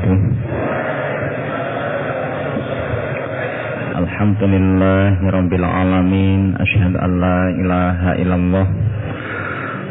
wabarakatuh. Alhamdulillahirabbil alamin. Asyhadu an la ilaha illallah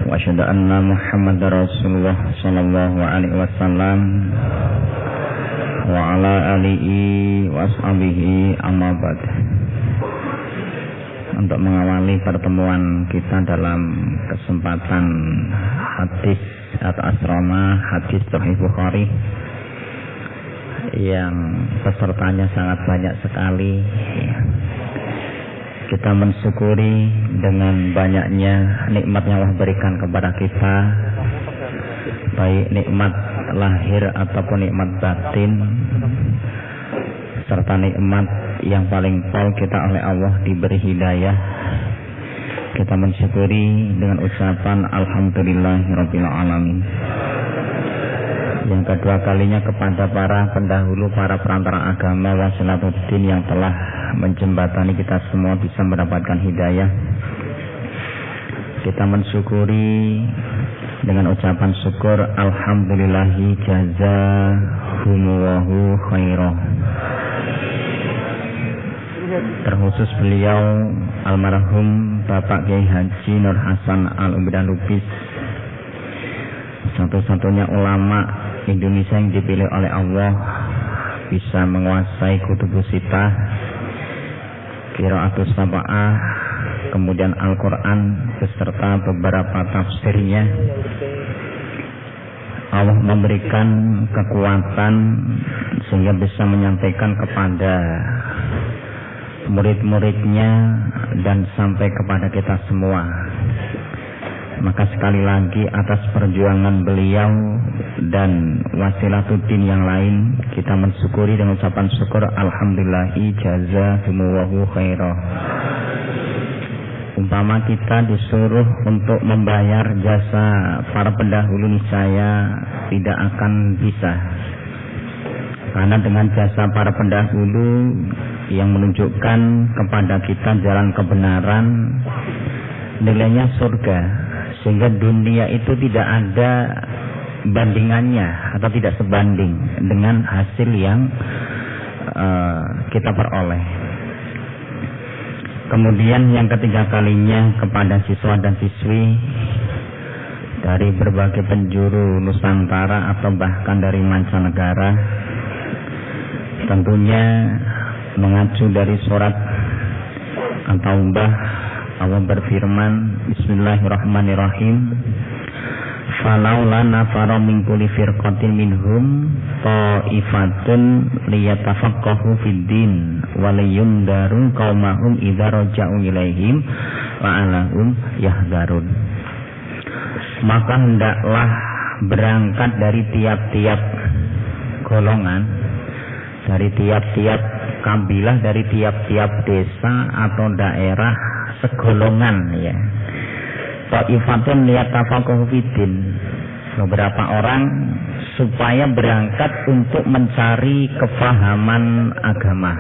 wa asyhadu anna Muhammadar Rasulullah sallallahu alaihi wasallam wa ala alihi wa ashabihi amma ba'd. Untuk mengawali pertemuan kita dalam kesempatan hadis atau asrama hadis Sahih Bukhari yang pesertanya sangat banyak sekali, kita mensyukuri dengan banyaknya nikmat yang Allah berikan kepada kita, baik nikmat lahir ataupun nikmat batin, serta nikmat yang paling pol kita oleh Allah diberi hidayah. Kita mensyukuri dengan ucapan alhamdulillahirabbil alamin. Yang kedua kalinya kepada para pendahulu, para perantara agama wasilatuddin yang telah menjembatani kita semua bisa mendapatkan hidayah. Kita mensyukuri dengan ucapan syukur alhamdulillahi jazahumullahu khairah. Terkhusus beliau almarhum Bapak Kiai Haji Nur Hasan Al-Ubidan Lubis, satu-satunya ulama Indonesia yang dipilih oleh Allah bisa menguasai kutubus sitah, qiraatus sab'ah, kemudian Al-Quran beserta beberapa tafsirnya. Allah memberikan kekuatan sehingga bisa menyampaikan kepada murid-muridnya dan sampai kepada kita semua. Maka sekali lagi atas perjuangan beliau dan wasilatuddin yang lain, kita mensyukuri dengan ucapan syukur alhamdulillahi jazahumullahu khairah. Umpama kita disuruh untuk membayar jasa para pendahulu, niscaya tidak akan bisa, karena dengan jasa para pendahulu yang menunjukkan kepada kita jalan kebenaran, nilainya surga, sehingga dunia itu tidak ada bandingannya atau tidak sebanding dengan hasil yang kita peroleh. Kemudian yang ketiga kalinya kepada siswa dan siswi dari berbagai penjuru Nusantara atau bahkan dari mancanegara, tentunya mengacu dari surat At-Taubah. Allah berfirman, bismillahirrahmanirrahim, falaula nafara min kulli firqatin minhum ta'ifatun liyatafaqahu fid-din wa liyundaru qaumahum idza raja'u ilaihim la'allahum yahdharun. Maka hendaklah berangkat dari tiap-tiap golongan, dari tiap-tiap kabilah, dari tiap-tiap desa atau daerah, segolongan ya. Ta'ifatun liyatafaqahu fid-din, beberapa orang supaya berangkat untuk mencari kefahaman agama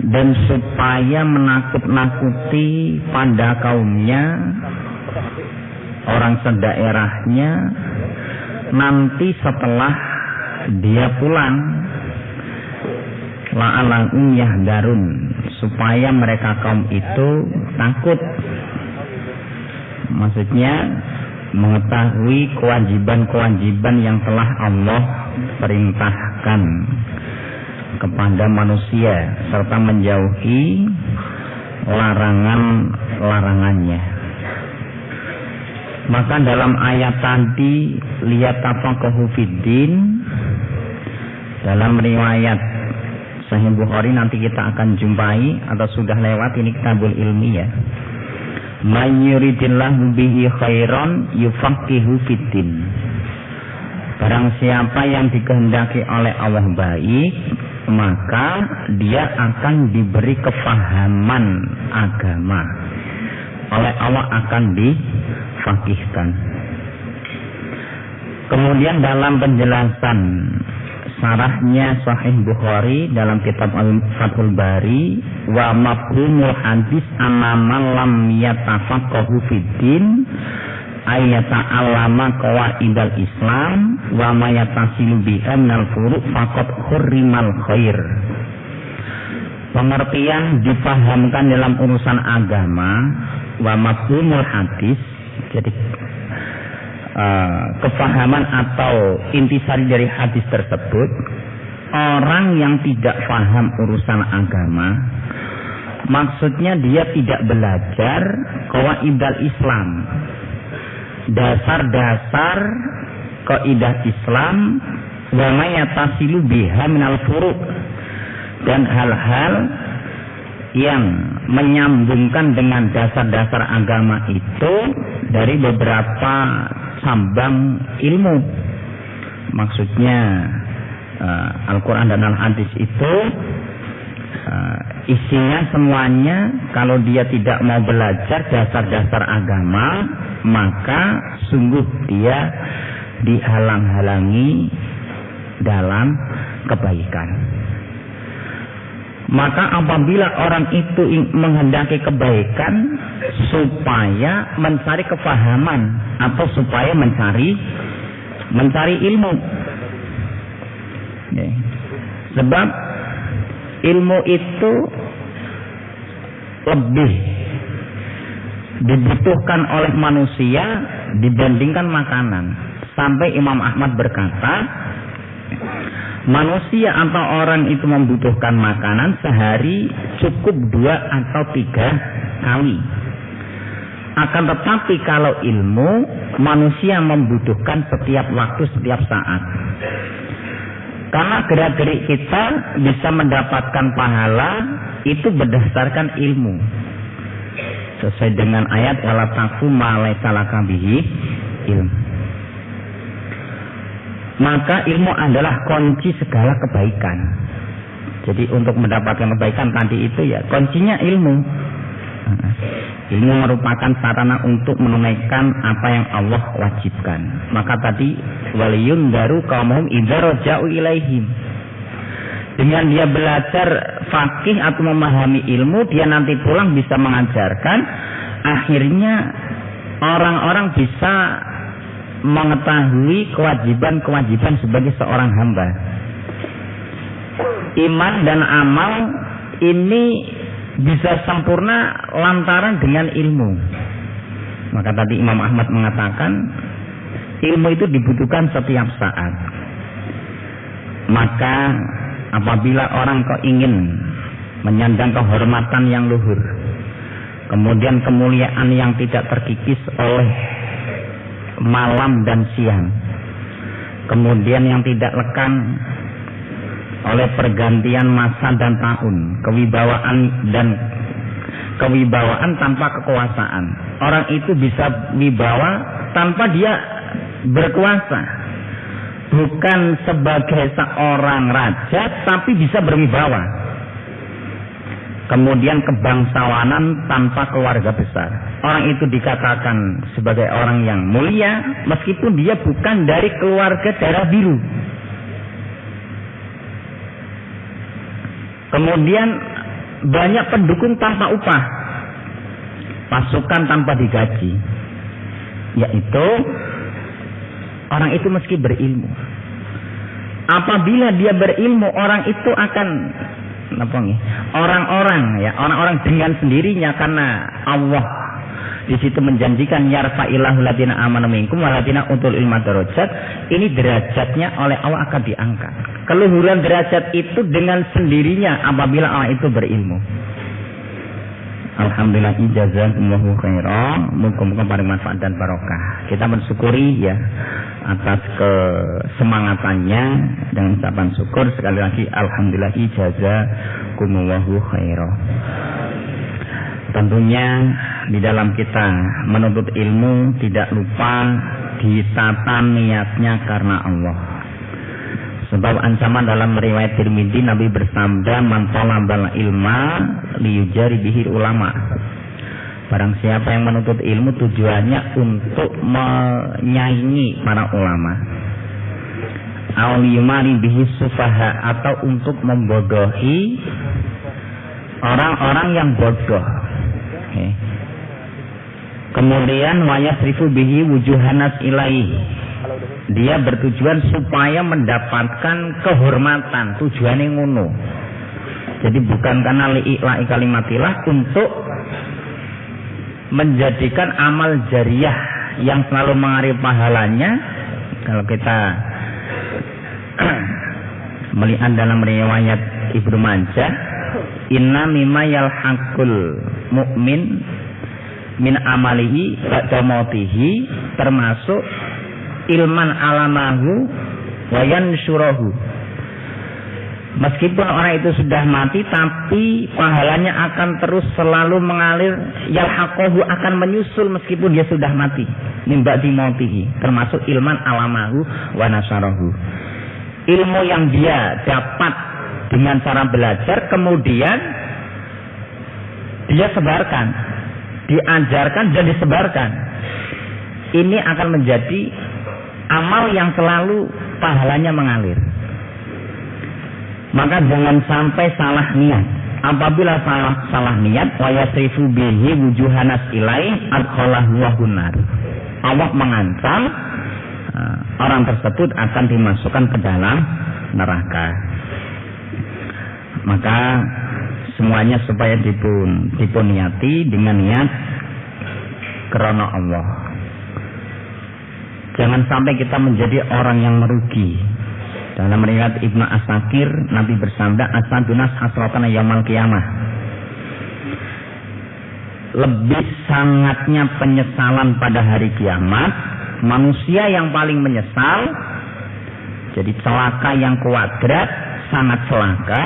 dan supaya menakut-nakuti pada kaumnya, orang sedaerahnya, nanti setelah dia pulang, la'allahum yahdharun, supaya mereka kaum itu takut, maksudnya mengetahui kewajiban-kewajiban yang telah Allah perintahkan kepada manusia serta menjauhi larangan-larangannya. Maka dalam ayat tadi liyatafaqahu fid-din, dalam riwayat Sahih Bukhari nanti kita akan jumpai atau sudah lewat, ini kitabul ilmi ya. May yuridillahu bihi khairan yufaqihu fiddin. Barang siapa yang dikehendaki oleh Allah baik, maka dia akan diberi kefahaman agama. Oleh Allah akan difaqihkan. Kemudian dalam penjelasan sarahnya Sahih Bukhari dalam kitab Fathul Bari, wa mafhumul hadis anna lam yatafaqahu fiddin ayata alama qawaidal Islam wa ma yatasilu biha minal furuq faqad hurrimal khair. Pengertian dipahamkan dalam urusan agama, wa mafhumul hadis, jadi kefahaman atau intisari dari hadis tersebut. Orang yang tidak paham urusan agama, maksudnya dia tidak belajar qawaidal Islam, dasar-dasar kaidah Islam, wa ma yatasilu biha minal furuq, dan hal-hal yang menyambungkan dengan dasar-dasar agama itu dari beberapa cabang ilmu. Maksudnya Al-Quran dan Al-Hadis itu isinya semuanya, kalau dia tidak mau belajar dasar-dasar agama, maka sungguh dia dihalang-halangi dalam kebaikan. Maka apabila orang itu menghendaki kebaikan, supaya mencari kefahaman atau supaya mencari ilmu, sebab ilmu itu lebih dibutuhkan oleh manusia dibandingkan makanan. Sampai Imam Ahmad berkata, manusia atau orang itu membutuhkan makanan sehari cukup 2 atau 3 kali. Akan tetapi kalau ilmu, manusia membutuhkan setiap waktu, setiap saat. Karena gerak-gerik kita bisa mendapatkan pahala itu berdasarkan ilmu. Sesuai dengan ayat wala taqfu ma laysa laka bihi ilm. Maka ilmu adalah kunci segala kebaikan. Jadi untuk mendapatkan kebaikan tadi itu ya kuncinya ilmu. Ilmu merupakan sarana untuk menunaikan apa yang Allah wajibkan. Maka tadi waliyun daru kaumhum idza raja'u ilaihim. Dengan dia belajar fakih atau memahami ilmu, dia nanti pulang bisa mengajarkan. Akhirnya orang-orang bisa mengetahui kewajiban-kewajiban sebagai seorang hamba. Iman dan amal ini bisa sempurna lantaran dengan ilmu. Maka tadi Imam Ahmad mengatakan ilmu itu dibutuhkan setiap saat. Maka apabila orang kok ingin menyandang kehormatan yang luhur, kemudian kemuliaan yang tidak terkikis oleh malam dan siang, kemudian yang tidak lekang oleh pergantian masa dan tahun, kewibawaan tanpa kekuasaan. Orang itu bisa wibawa tanpa dia berkuasa, bukan sebagai seorang raja tapi bisa berwibawa. Kemudian kebangsawanan tanpa keluarga besar. Orang itu dikatakan sebagai orang yang mulia meskipun dia bukan dari keluarga darah biru. Kemudian banyak pendukung tanpa upah, pasukan tanpa digaji. Yaitu orang itu meski berilmu. Apabila dia berilmu, orang itu akan orang-orang dengan sendirinya, karena Allah di situ menjanjikan yarfa'illahu ladina amanu minkum waladina utul ilma darajat. Ini derajatnya oleh Allah akan diangkat. Keluhuran derajat itu dengan sendirinya apabila orang itu berilmu. Alhamdulillah, jazakumullahu khairan. Muga-muga paling manfaat dan barokah. Kita mensyukuri ya atas kesemangatannya dengan ucapan syukur. Sekali lagi alhamdulillah, jazakumullahu khairan. Tentunya di dalam kita menuntut ilmu tidak lupa ditata niatnya karena Allah. Sebab ancaman dalam riwayat Tirmidzi, Nabi bersabda, man talabal ilma liyujari bihil ulama. Barang siapa yang menuntut ilmu tujuannya untuk menyaingi para ulama. Aw liyumari bihi sufaha, atau untuk membodohi orang-orang yang bodoh. Kemudian wayasrifu bihi wujuhanas ilaih. Dia bertujuan supaya mendapatkan kehormatan, tujuannya ngono. Jadi bukan karena li'i'la'i kalimatillah, untuk menjadikan amal jariyah yang selalu mengalir pahalanya. Kalau kita melihat dalam riwayat Ibnu Majah, inna mimma yalhaqul mu'min min amalihi ba'da mautihi, termasuk ilman alamahu wa yansyurahu. Meskipun orang itu sudah mati, tapi pahalanya akan terus selalu mengalir, yalhaqahu, akan menyusul meskipun dia sudah mati, min ba'di mautihi, termasuk ilman alamahu wa nasyarahu. Ilmu yang dia dapat dengan cara belajar, kemudian dia sebarkan, diajarkan dan disebarkan. Ini akan menjadi amal yang selalu pahalanya mengalir. Maka jangan sampai salah niat. Apabila salah niat, wa yasrifu bihi wujuhanas ilaih adkhalahu nar. Allah mengancam orang tersebut akan dimasukkan ke dalam neraka. Maka semuanya supaya dipun niati dengan niat karena Allah. Jangan sampai kita menjadi orang yang merugi. Dalam riwayat Ibnu Asakir, Nabi bersabda, asadunas hasratan yaumil qiyamah. Lebih sangatnya penyesalan pada hari kiamat, manusia yang paling menyesal, jadi celaka yang kuadrat, sangat celaka,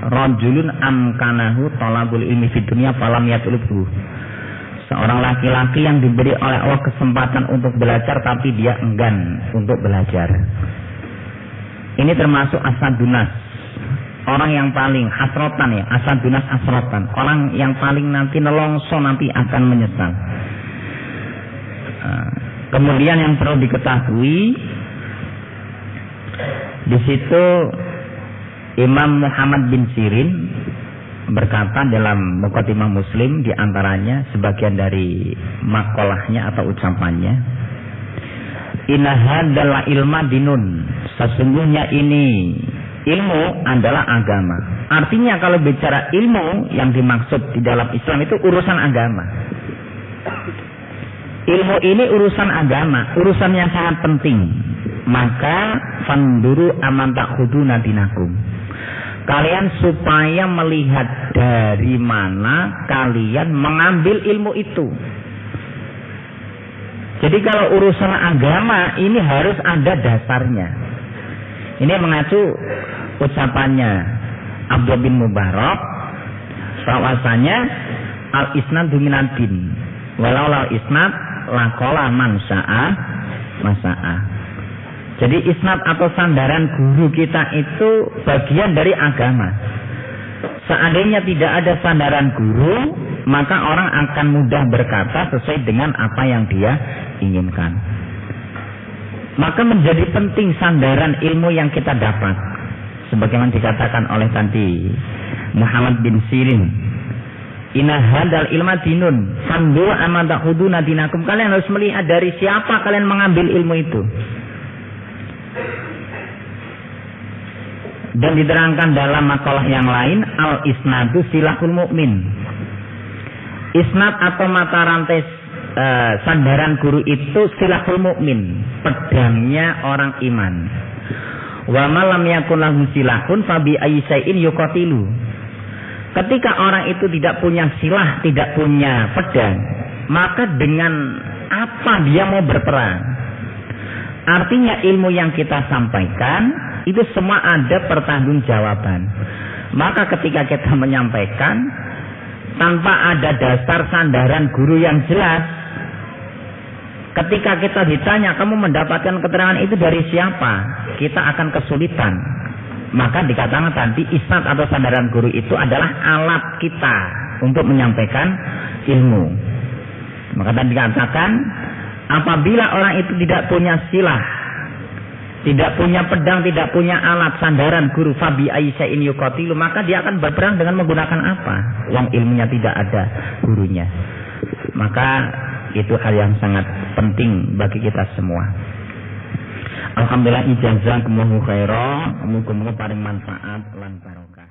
rajulun amkanahu talabul ilmi fid dunya falam yatlubhu. Seorang laki-laki yang diberi oleh Allah kesempatan untuk belajar, tapi dia enggan untuk belajar. Ini termasuk asadunas, orang yang paling hasrotan, ya, asadunas hasrotan, orang yang paling nanti nelongso, nanti akan menyesal. Kemudian yang perlu diketahui, di situ Imam Muhammad bin Sirin berkata dalam Muqaddimah Muslim, di antaranya sebagian dari makolahnya atau ucapannya, inna hadzal ilma dinun, sesungguhnya ini ilmu adalah agama. Artinya kalau bicara ilmu, yang dimaksud di dalam Islam itu urusan agama. Ilmu ini urusan agama, urusan yang sangat penting. Maka fanduru aman takhuduna dinakum, kalian supaya melihat dari mana kalian mengambil ilmu itu. Jadi kalau urusan agama ini harus ada dasarnya. Ini mengacu ucapannya Abdullah bin Mubarak, bahwasanya al-isnadu minad-din, walau al isnad laqala man sa'a masa'a. Jadi isnad atau sandaran guru kita itu bagian dari agama. Seandainya tidak ada sandaran guru, maka orang akan mudah berkata sesuai dengan apa yang dia inginkan. Maka menjadi penting sandaran ilmu yang kita dapat. Sebagaimana dikatakan oleh tadi Muhammad bin Sirin, inna hadzal ilma dinun fandu amadahuduna dinakum, kalian harus melihat dari siapa kalian mengambil ilmu itu. Dan diterangkan dalam makalah yang lain, al isnadu silahul mukmin. Isnad atau mata rantai sandaran guru itu silahul mukmin, pedangnya orang iman. Wa malam yakun lahu silahun fabi ayyi'in yuqatilu. Ketika orang itu tidak punya silah, tidak punya pedang, maka dengan apa dia mau berperang? Artinya ilmu yang kita sampaikan itu semua ada pertanggungjawaban. Maka ketika kita menyampaikan tanpa ada dasar sandaran guru yang jelas, ketika kita ditanya kamu mendapatkan keterangan itu dari siapa, kita akan kesulitan. Maka dikatakan tadi isnad atau sandaran guru itu adalah alat kita untuk menyampaikan ilmu. Maka tadi dikatakan apabila orang itu tidak punya silah, tidak punya pedang, tidak punya alat sandaran guru, fabi ayyi'in yuqatilu, maka dia akan berperang dengan menggunakan apa? Yang ilmunya tidak ada gurunya. Maka itu hal yang sangat penting bagi kita semua. Alhamdulillah ijazah kemuhu khairah, muga-muga paring manfaat lan barokah.